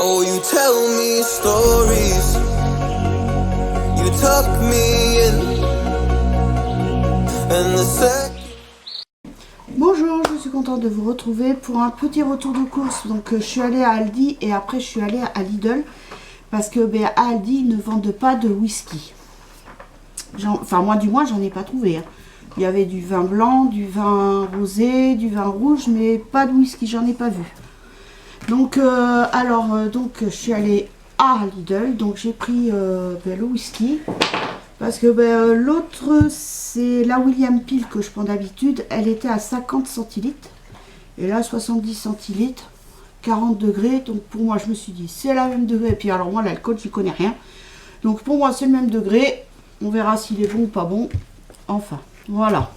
Oh, you tell me stories. You tuck me in. And the sec. Bonjour, je suis contente de vous retrouver pour un petit retour de course. Donc je suis allée à Aldi et après je suis allée à Lidl parce que à Aldi ils ne vendent pas de whisky. Enfin moi du moins j'en ai pas trouvé. Hein. Il y avait du vin blanc, du vin rosé, du vin rouge, mais pas de whisky, j'en ai pas vu. Donc donc je suis allée à Lidl, donc j'ai pris le whisky. Parce que l'autre, c'est la William Peel que je prends d'habitude. Elle était à 50 centilitres. Et là, 70 centilitres, 40 degrés. Donc pour moi, je me suis dit, c'est la même degré. Et puis alors moi, l'alcool, j'y connais rien. Donc pour moi, c'est le même degré. On verra s'il est bon ou pas bon. Enfin, voilà.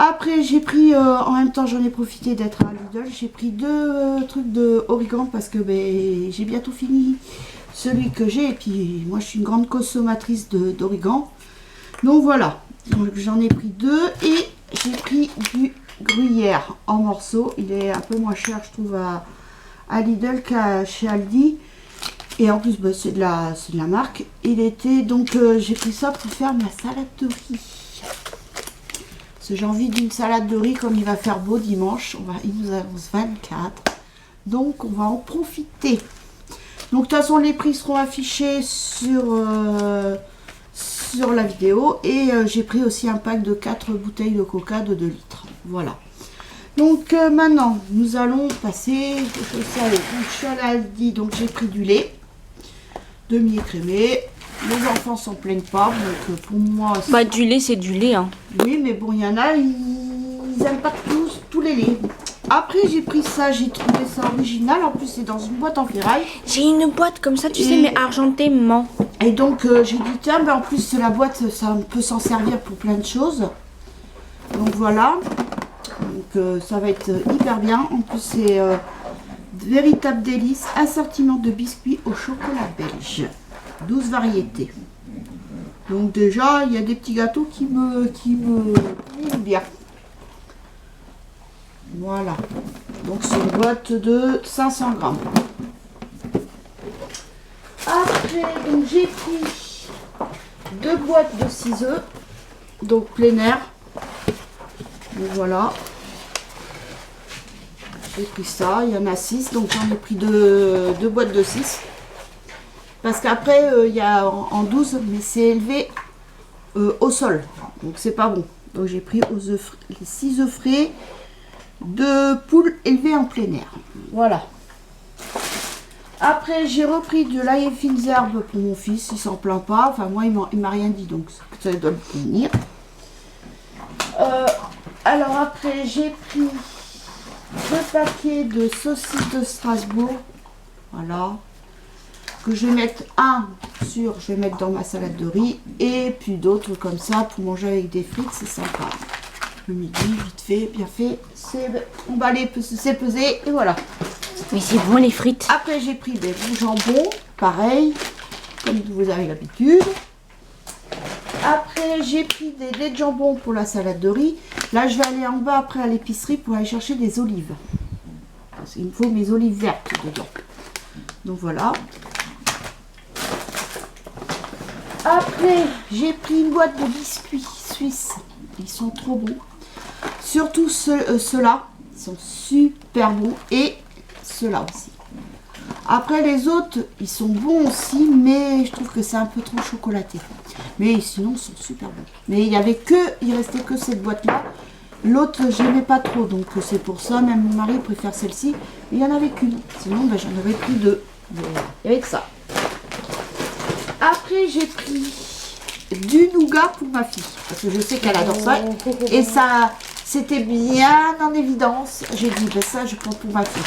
Après, j'ai pris, en même temps, j'en ai profité d'être à Lidl. J'ai pris deux trucs de origan parce que j'ai bientôt fini celui que j'ai. Et puis, moi, je suis une grande consommatrice d'origan. Donc, voilà. J'en ai pris deux. Et j'ai pris du gruyère en morceaux. Il est un peu moins cher, je trouve, à Lidl qu'à chez Aldi. Et en plus, c'est de la marque. Il était, donc, j'ai pris ça pour faire ma salade de riz. J'ai envie d'une salade de riz comme il va faire beau dimanche. Il nous annonce 24. Donc on va en profiter. Donc de toute façon les prix seront affichés sur la vidéo. Et j'ai pris aussi un pack de 4 bouteilles de coca de 2 litres. Voilà. Donc maintenant nous allons passer. Je suis à l'Aldi, donc j'ai pris du lait demi-écrémé. Les enfants s'en plaignent pas, donc pour moi... du lait, c'est du lait, hein. Oui, mais bon, il y en a, ils n'aiment pas tous les laits. Après, j'ai pris ça, j'ai trouvé ça original. En plus, c'est dans une boîte en ferraille. J'ai une boîte comme ça, tu sais, mais argentée, maman. Et donc, j'ai dit, tiens, en plus, la boîte, ça peut s'en servir pour plein de choses. Donc, voilà. Donc, ça va être hyper bien. En plus, c'est véritable délice. Assortiment de biscuits au chocolat belge. 12 variétés. Donc déjà, il y a des petits gâteaux qui me plaisent bien. Voilà. Donc c'est une boîte de 500 grammes. Après, donc j'ai pris 2 boîtes de 6 œufs. Donc plein air. Donc voilà. J'ai pris ça. Il y en a 6. Donc j'en ai pris deux boîtes de 6. Parce qu'après, il y a en 12, mais c'est élevé au sol. Donc, c'est pas bon. Donc, j'ai pris les 6 œufs frais de poules élevées en plein air. Voilà. Après, j'ai repris de l'ail et fines herbes pour mon fils. Il s'en plaint pas. Enfin, moi, il m'a rien dit. Donc, ça doit le prévenir. Alors, après, j'ai pris 2 paquets de saucisses de Strasbourg. Voilà. Que je vais mettre je vais mettre dans ma salade de riz et puis d'autres comme ça pour manger avec des frites, c'est sympa. Le midi, vite fait, bien fait, c'est emballé, c'est pesé et voilà. Mais c'est bon les frites. Après j'ai pris des jambons, pareil, comme vous avez l'habitude. Après j'ai pris des laits de jambon pour la salade de riz. Là je vais aller en bas après à l'épicerie pour aller chercher des olives. Parce qu'il me faut mes olives vertes dedans. Donc voilà. Après, j'ai pris une boîte de biscuits suisses. Ils sont trop bons. Surtout ceux-là. Ils sont super bons. Et ceux-là aussi. Après, les autres, ils sont bons aussi. Mais je trouve que c'est un peu trop chocolaté. Mais sinon, ils sont super bons. Mais il restait que cette boîte-là. L'autre, j'aimais pas trop. Donc, c'est pour ça. Même mon mari préfère celle-ci. Mais il n'y en avait qu'une. Sinon, j'en aurais pris 2. Et avec ça. Après, j'ai pris du nougat pour ma fille. Parce que je sais qu'elle adore ça. Et ça, c'était bien en évidence. J'ai dit, ça, je prends pour ma fille.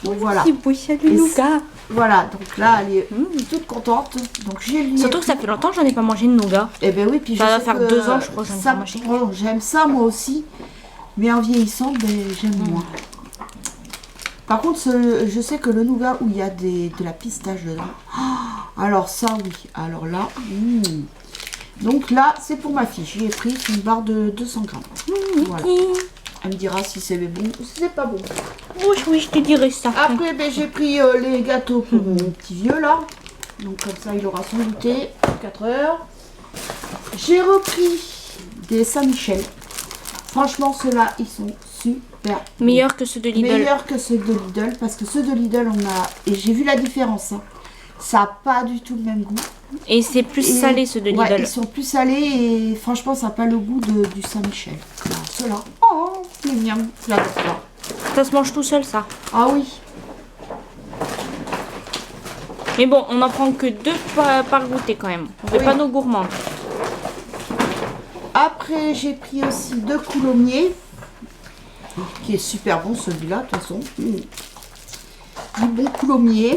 Donc voilà. C'est beau, il y a du nougat. Voilà, donc là, elle est toute contente. Donc surtout que ça fait longtemps que j'en ai pas mangé de nougat. Eh ben oui, puis ça va faire 2 ans, je crois, que j'en ai pas mangé. J'aime ça, moi aussi. Mais en vieillissant, j'aime moins. Par contre, je sais que le nougat où il y a de la pistache dedans. Alors ça, oui. Alors là, donc là, c'est pour ma fille. J'ai pris une barre de 200 grammes. Voilà. Elle me dira si c'est bon ou si c'est pas bon. Oui, oui, je te dirai ça. Après, ben, j'ai pris les gâteaux pour mon petit vieux là. Donc comme ça, il aura son goûter pour 4 heures. J'ai repris des Saint-Michel. Franchement, ceux-là, ils sont super. Meilleur que ceux de Lidl. Meilleur que ceux de Lidl. Parce que ceux de Lidl, on a... Et j'ai vu la différence. Hein. Ça n'a pas du tout le même goût. Et c'est plus salé ceux de Lidl. Ouais, ils sont plus salés et franchement, ça n'a pas le goût du Saint-Michel. Voilà, ceux-là. Oh, c'est bien. J'adore ça. Ça se mange tout seul, ça. Ah oui. Mais bon, on n'en prend que 2 par goûter quand même. On fait Oui. pas nos gourmands. Après, j'ai pris aussi 2 coulommiers. Qui est super bon celui-là, de toute façon. Du bon coulommier.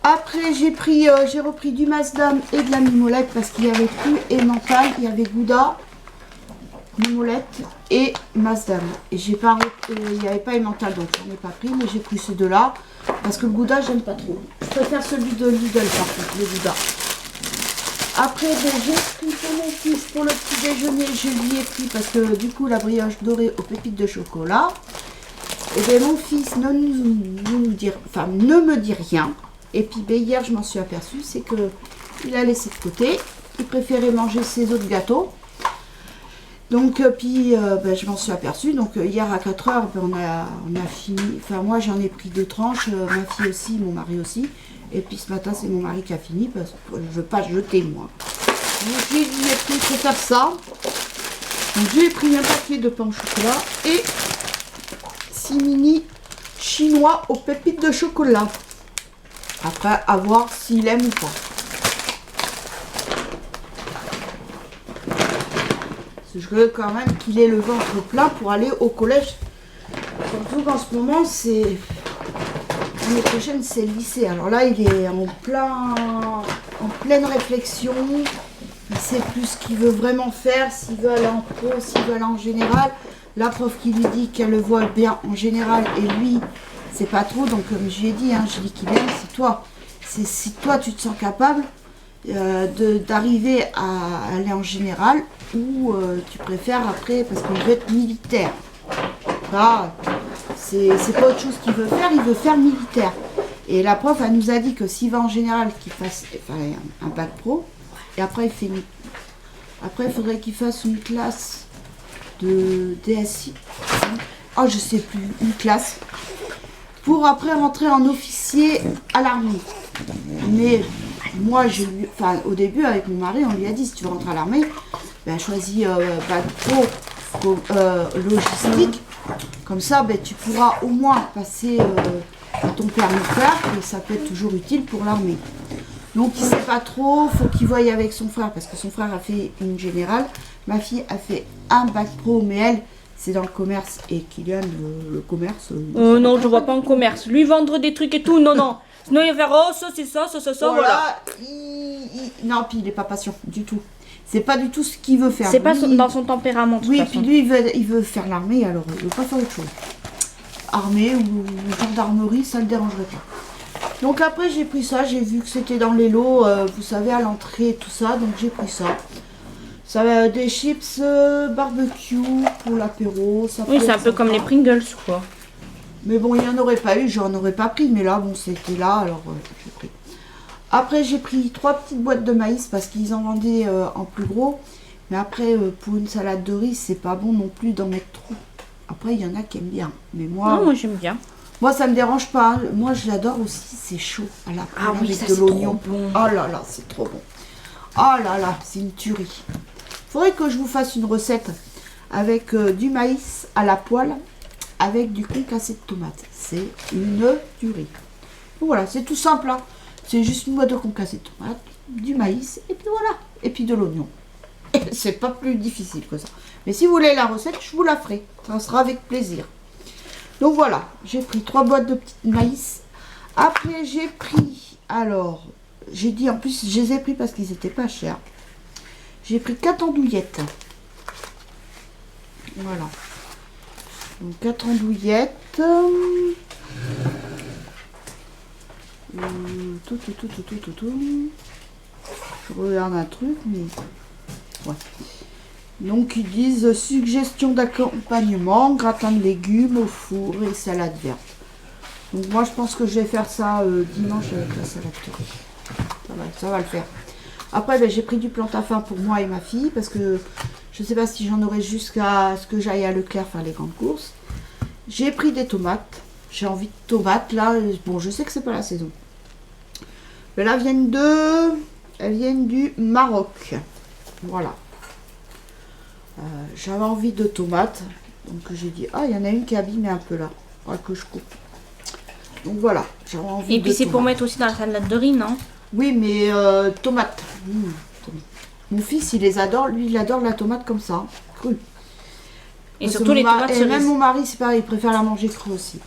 Après, j'ai repris du Masdam et de la mimolette parce qu'il y avait plus Emmental, il y avait Gouda, mimolette et Masdam. Et il n'y avait pas Emmental, donc j'en ai pas pris, mais j'ai pris ces deux-là parce que le Gouda, j'aime pas trop. Je préfère celui de Lidl par contre, le Gouda. Après, ben, j'ai pris pour mon fils pour le petit déjeuner, je lui ai pris parce que du coup, la brioche dorée aux pépites de chocolat. Et bien, mon fils ne me dit rien. Et puis ben, hier je m'en suis aperçue, c'est que il a laissé de côté, il préférait manger ses autres gâteaux. Donc ben, je m'en suis aperçue, donc hier à 4 heures ben, on a fini, enfin moi j'en ai pris 2 tranches, ma fille aussi, mon mari aussi. Et puis ce matin c'est mon mari qui a fini parce que je ne veux pas jeter moi. Donc je lui ai dit, il faut faire ça. Donc j'ai pris un paquet de pain au chocolat et 6 mini chinois aux pépites de chocolat. Après, à voir s'il aime ou pas. Je veux quand même qu'il ait le ventre plein pour aller au collège. Surtout qu'en ce moment, c'est... L'année prochaine, c'est le lycée. Alors là, il est en pleine réflexion. Il sait plus ce qu'il veut vraiment faire, s'il veut aller en pro, s'il veut aller en général. La prof qui lui dit qu'elle le voit bien en général et lui... c'est pas trop, donc comme je lui ai dit, hein, je dis qu'il aime, c'est toi. C'est si toi tu te sens capable d'arriver à aller en général ou tu préfères après, parce qu'il veut être militaire. Là, c'est pas autre chose qu'il veut faire, il veut faire militaire. Et la prof, elle nous a dit que s'il va en général, qu'il fasse un bac pro, et après il fait après il faudrait qu'il fasse une classe de DSI. Oh, je sais plus, une classe. Pour après rentrer en officier à l'armée. Mais moi, au début, avec mon mari, on lui a dit, si tu veux rentrer à l'armée, ben, choisis bac pro logistique. Comme ça, ben, tu pourras au moins passer ton permis de faire, et ça peut être toujours utile pour l'armée. Donc, il ne sait pas trop, faut qu'il voie avec son frère, parce que son frère a fait une générale. Ma fille a fait un bac pro, mais elle... c'est dans le commerce et Kylian, le commerce... non, je vois pas en commerce. Lui vendre des trucs et tout, non, non. Sinon il va faire, oh, ça c'est ça, voilà. Non, puis il est pas patient du tout. C'est pas du tout ce qu'il veut faire. C'est pas dans son tempérament. Oui, puis lui, il veut faire l'armée, alors il veut pas faire autre chose. Armée ou gendarmerie, ça le dérangerait pas. Donc après, j'ai pris ça, j'ai vu que c'était dans les lots, vous savez, à l'entrée et tout ça, donc j'ai pris ça. Ça va des chips barbecue pour l'apéro. Oui, c'est un peu comme les Pringles, quoi. Mais bon, il n'y en aurait pas eu, j'en aurais pas pris. Mais là, bon, c'était là, alors j'ai pris. Après, j'ai pris 3 petites boîtes de maïs parce qu'ils en vendaient en plus gros. Mais après, pour une salade de riz, c'est pas bon non plus d'en mettre trop. Après, il y en a qui aiment bien. Mais moi... Non, moi j'aime bien. Moi, ça me dérange pas. Moi, j'adore aussi, c'est chaud à la poêle avec de l'oignon. Bon. Oh là là, c'est trop bon. Oh là là, c'est une tuerie. Faudrait que je vous fasse une recette avec du maïs à la poêle avec du concassé de tomates. C'est une tuerie. Voilà, c'est tout simple. Hein. C'est juste une boîte de concassé de tomates, du maïs et puis voilà. Et puis de l'oignon. C'est pas plus difficile que ça. Mais si vous voulez la recette, je vous la ferai. Ça sera avec plaisir. Donc voilà, j'ai pris 3 boîtes de petits maïs. Après, j'ai pris... Alors, j'ai dit en plus, je les ai pris parce qu'ils étaient pas chers. J'ai pris 4 andouillettes. Voilà. Donc 4 andouillettes. Je regarde un truc, mais... Ouais. Donc ils disent suggestion d'accompagnement, gratin de légumes au four et salade verte. Donc moi je pense que je vais faire ça dimanche avec la salade verte. Ça va le faire. Après ben, j'ai pris du plantain pour moi et ma fille parce que je ne sais pas si j'en aurai jusqu'à ce que j'aille à Leclerc faire les grandes courses. J'ai pris des tomates. J'ai envie de tomates là. Bon je sais que c'est pas la saison. Mais là elles viennent du Maroc. Voilà. J'avais envie de tomates, donc j'ai dit ah il y en a une qui est abîmée un peu là, que je coupe. Donc voilà, j'avais envie. Et puis c'est pour mettre aussi dans la salade de riz, non? Oui mais tomates. Mon fils il les adore, lui il adore la tomate comme ça, crue. Et surtout les tomates cerises. Même mon mari c'est pareil, il préfère la manger crue aussi.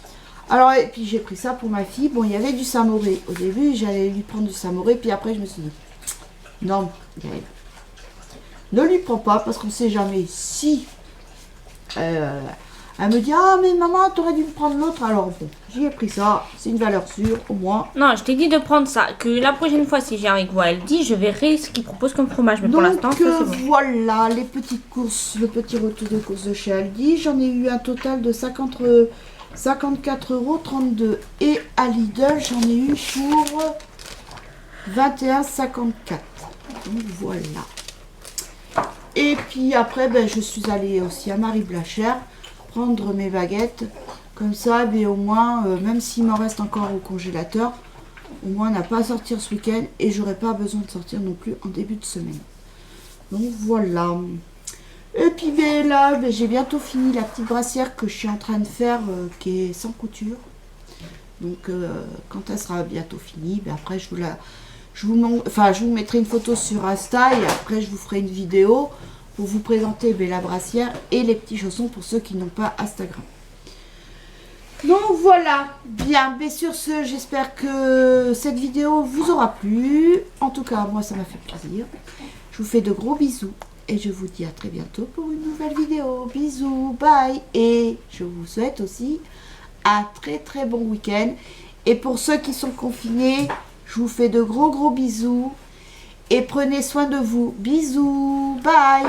Alors et puis j'ai pris ça pour ma fille. Bon il y avait du samouré. Au début j'allais lui prendre du samouré, puis après je me suis dit non Gaëlle. Ne lui prends pas parce qu'on ne sait jamais si elle me dit ah mais maman t'aurais dû me prendre l'autre, alors bon j'y ai pris ça, c'est une valeur sûre au moins. Non je t'ai dit de prendre ça, que la prochaine fois si j'ai avec vous elle dit je verrai ce qu'il propose comme fromage, mais pour l'instant ça c'est bon. Voilà les petites courses, le petit retour de courses de chez Aldi, j'en ai eu un total de 54,32 € et à Lidl j'en ai eu pour 21,54 €. Donc voilà. Et puis après, ben, je suis allée aussi à Marie Blachère prendre mes baguettes. Comme ça, ben, au moins, même s'il m'en reste encore au congélateur, au moins on n'a pas à sortir ce week-end et j'aurai pas besoin de sortir non plus en début de semaine. Donc voilà. Et puis ben, là, ben, j'ai bientôt fini la petite brassière que je suis en train de faire qui est sans couture. Donc quand elle sera bientôt finie, ben, après je vous mettrai une photo sur Insta et après je vous ferai une vidéo pour vous présenter la brassière et les petits chaussons pour ceux qui n'ont pas Instagram. Donc voilà, bien, mais sur ce, j'espère que cette vidéo vous aura plu. En tout cas, moi ça m'a fait plaisir. Je vous fais de gros bisous et je vous dis à très bientôt pour une nouvelle vidéo. Bisous, bye, et je vous souhaite aussi un très très bon week-end. Et pour ceux qui sont confinés, je vous fais de gros bisous et prenez soin de vous. Bisous, bye.